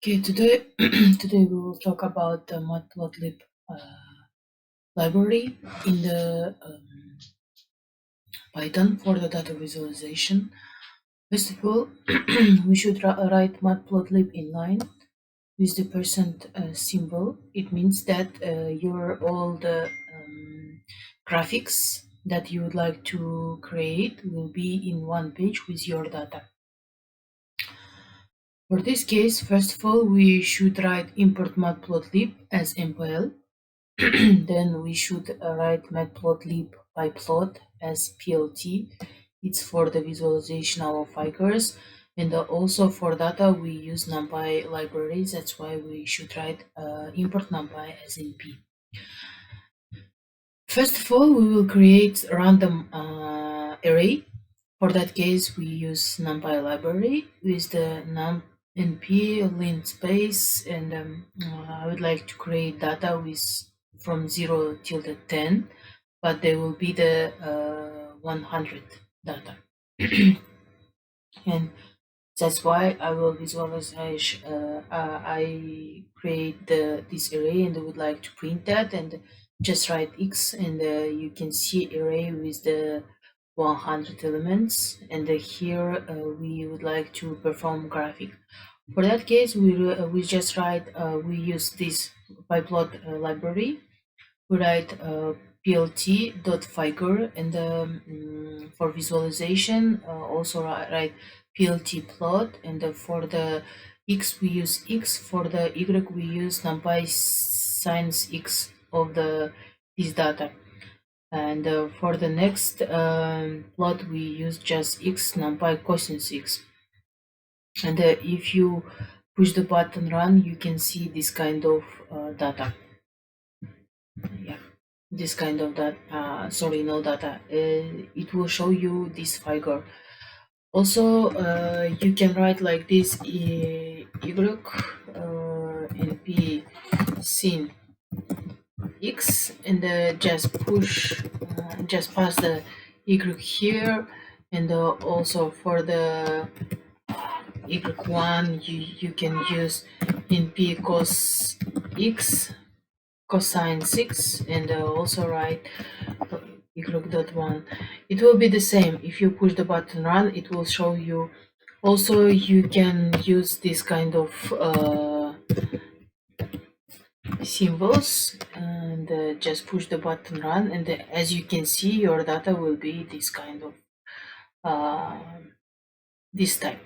Okay, today today we will talk about the Matplotlib library in the Python for the data visualization. First of all, we should write Matplotlib inline with the percent symbol. It means that your all the graphics that you would like to create will be in one page with your data. For this case, first of all, we should write import matplotlib as MPL. Then we should write matplotlib by plot as plt. It's for the visualization of figures, and also for data we use numpy libraries. That's why we should write import numpy as np. First of all, we will create random array. For that case, we use numpy library with the np lint space, and I would like to create data with from 0 till the 10, but they will be the 100 data. And that's why I will visualize. I create this array and I would like to print that, and just write x, and you can see array with the 100 elements, and here we would like to perform graphic. For that case, we just write we use this pyplot library. We write plt.figure, and for visualization also write plt plot, and for the x we use x, for the y we use numpy since x of this data, and for the next plot we use just x numpy cosine x. And if you push the button run, you can see this kind of data. Yeah, this kind of data, sorry, no data. It will show you this figure. Also, you can write like this: y np sin x, and just push, just pass the y here, and also for the y1 you can use np cos x cosine 6, and also write y.1. It will be the same. If you push the button run, it will show you. Also, you can use this kind of symbols, and just push the button run, and as you can see, your data will be this kind of this type.